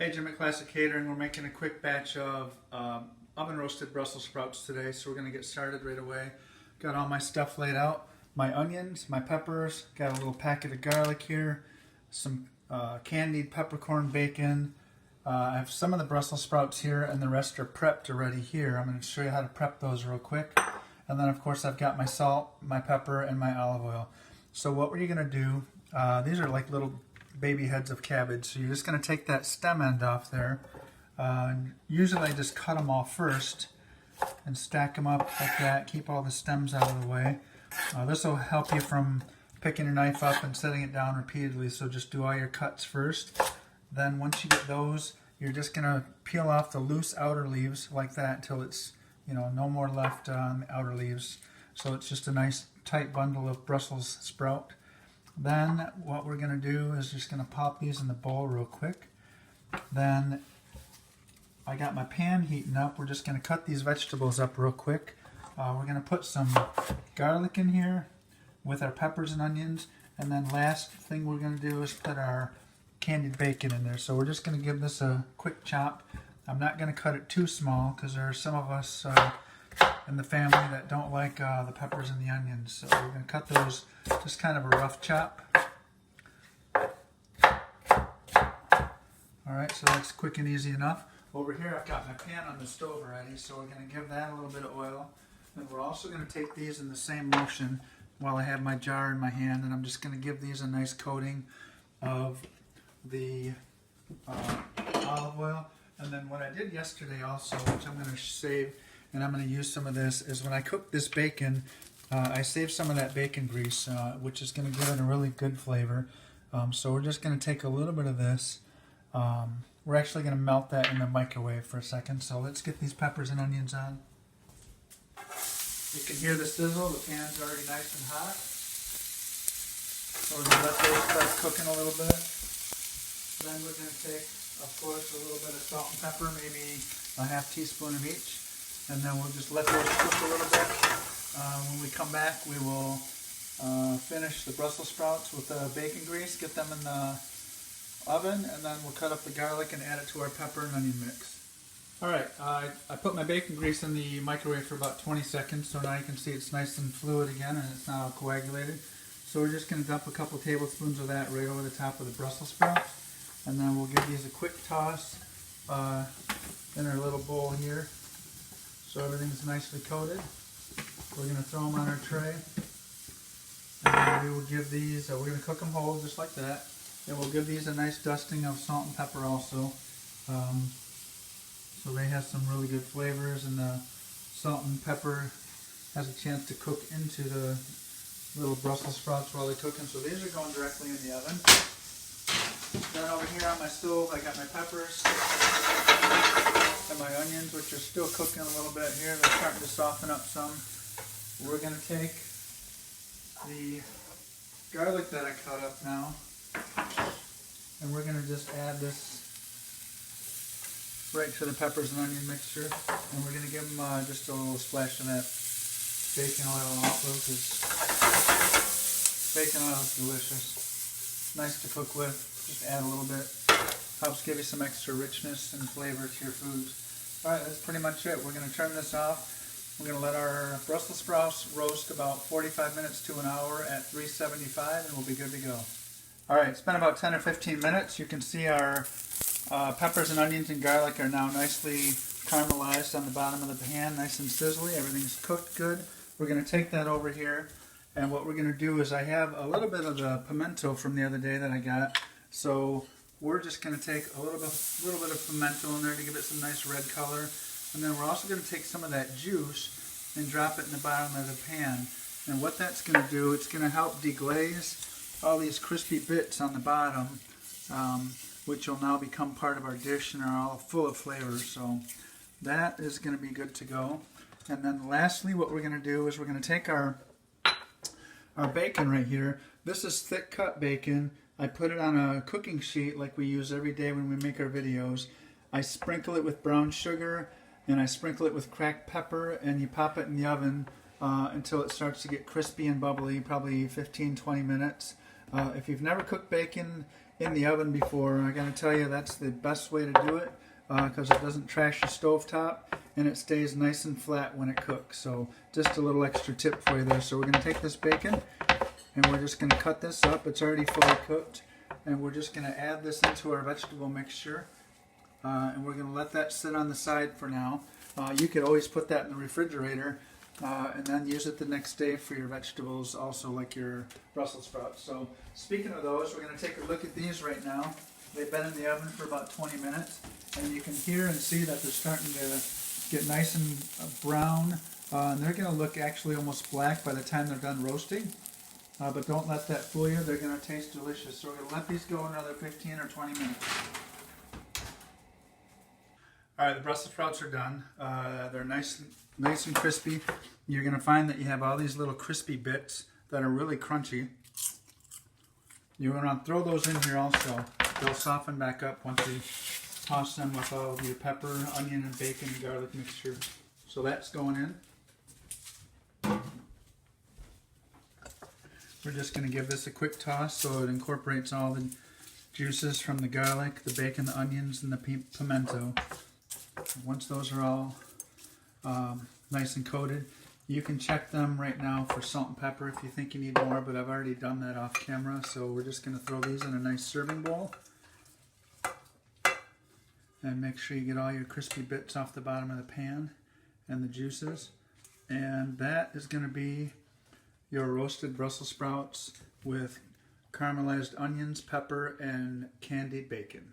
Hey, Jim at Classic Catering. We're making a quick batch of oven roasted Brussels sprouts today, so we're going to get started right away. Got all my stuff laid out. My onions, my peppers, got a little packet of garlic here, some candied peppercorn bacon. I have some of the Brussels sprouts here and the rest are prepped already here. I'm going to show you how to prep those real quick. And then of course I've got my salt, my pepper, and my olive oil. So what were you going to do? These are like little baby heads of cabbage, so you're just going to take that stem end off there. Usually I just cut them off first and stack them up like that, keep all the stems out of the way. This will help you from picking your knife up and setting it down repeatedly, so just do all your cuts first. Then once you get those, you're just going to peel off the loose outer leaves like that until it's, no more left on the outer leaves. So it's just a nice tight bundle of Brussels sprout. Then what we're going to do is just going to pop these in the bowl real quick. Then I got my pan heating up. We're just going to cut these vegetables up real quick. We're going to put some garlic in here with our peppers and onions. And then last thing we're going to do is put our candied bacon in there. So we're just going to give this a quick chop. I'm not going to cut it too small because there are some of us in the family that don't like the peppers and the onions. So we're going to cut those just kind of a rough chop. Alright, so that's quick and easy enough. Over here I've got my pan on the stove already, so we're going to give that a little bit of oil. And we're also going to take these in the same motion while I have my jar in my hand, and I'm just going to give these a nice coating of the olive oil. And then what I did yesterday also, which I'm going to save, and I'm going to use some of this, is when I cook this bacon, I saved some of that bacon grease, which is going to give it a really good flavor. So we're just going to take a little bit of this. We're actually going to melt that in the microwave for a second. So let's get these peppers and onions on. You can hear the sizzle. The pan's already nice and hot. So we're going to let those start cooking a little bit. Then we're going to take, of course, a little bit of salt and pepper, maybe a half teaspoon of each. And then we'll just let those cook a little bit. When we come back, we will finish the Brussels sprouts with the bacon grease, get them in the oven, and then we'll cut up the garlic and add it to our pepper and onion mix. Alright, I put my bacon grease in the microwave for about 20 seconds, so now you can see it's nice and fluid again and it's not all coagulated. So we're just going to dump a couple tablespoons of that right over the top of the Brussels sprouts. And then we'll give these a quick toss in our little bowl here, so everything's nicely coated. We're going to throw them on our tray, and we will give these, we're going to cook them whole just like that, and we'll give these a nice dusting of salt and pepper also, so they have some really good flavors, and the salt and pepper has a chance to cook into the little Brussels sprouts while they're cooking. So these are going directly in the oven. Then over here on my stove, I got my peppers and my onions, which are still cooking a little bit here. They're starting to soften up some. We're going to take the garlic that I cut up now, and we're going to just add this right to the peppers and onion mixture. And we're going to give them just a little splash of that bacon oil also, because bacon oil is delicious. Nice to cook with. Just add a little bit. Helps give you some extra richness and flavor to your foods. Alright, that's pretty much it. We're going to turn this off. We're going to let our Brussels sprouts roast about 45 minutes to an hour at 375, and we'll be good to go. Alright, it's been about 10 or 15 minutes. You can see our peppers and onions and garlic are now nicely caramelized on the bottom of the pan, nice and sizzly. Everything's cooked good. We're going to take that over here, and what we're going to do is I have a little bit of the pimento from the other day that I got. So we're just going to take a little bit of pimento in there to give it some nice red color. And then we're also going to take some of that juice and drop it in the bottom of the pan. And what that's going to do, it's going to help deglaze all these crispy bits on the bottom, which will now become part of our dish and are all full of flavor. So that is going to be good to go. And then lastly, what we're going to do is we're going to take our bacon right here. This is thick cut bacon. I put it on a cooking sheet like we use every day when we make our videos. I sprinkle it with brown sugar, and I sprinkle it with cracked pepper, and you pop it in the oven until it starts to get crispy and bubbly, probably 15-20 minutes. If you've never cooked bacon, in the oven before. I gotta tell you, that's the best way to do it because it doesn't trash your stovetop and it stays nice and flat when it cooks. So just a little extra tip for you there. So we're gonna take this bacon and we're just gonna cut this up. It's already fully cooked, and we're just gonna add this into our vegetable mixture, and we're gonna let that sit on the side for now. You could always put that in the refrigerator and then use it the next day for your vegetables, also like your Brussels sprouts. So speaking of those, we're going to take a look at these right now. They've been in the oven for about 20 minutes, and you can hear and see that they're starting to get nice and brown, and they're going to look actually almost black by the time they're done roasting. But don't let that fool you. They're going to taste delicious. So we're going to let these go another 15 or 20 minutes. All right, the Brussels sprouts are done. They're nice and crispy. You're going to find that you have all these little crispy bits that are really crunchy. You're going to throw those in here also. They'll soften back up once you toss them with all of your pepper, onion, and bacon and garlic mixture. So that's going in. We're just going to give this a quick toss so it incorporates all the juices from the garlic, the bacon, the onions, and the pimento. Once those are all nice and coated, you can check them right now for salt and pepper if you think you need more, but I've already done that off camera. So we're just going to throw these in a nice serving bowl and make sure you get all your crispy bits off the bottom of the pan and the juices. And that is going to be your roasted Brussels sprouts with caramelized onions, pepper, and candied bacon.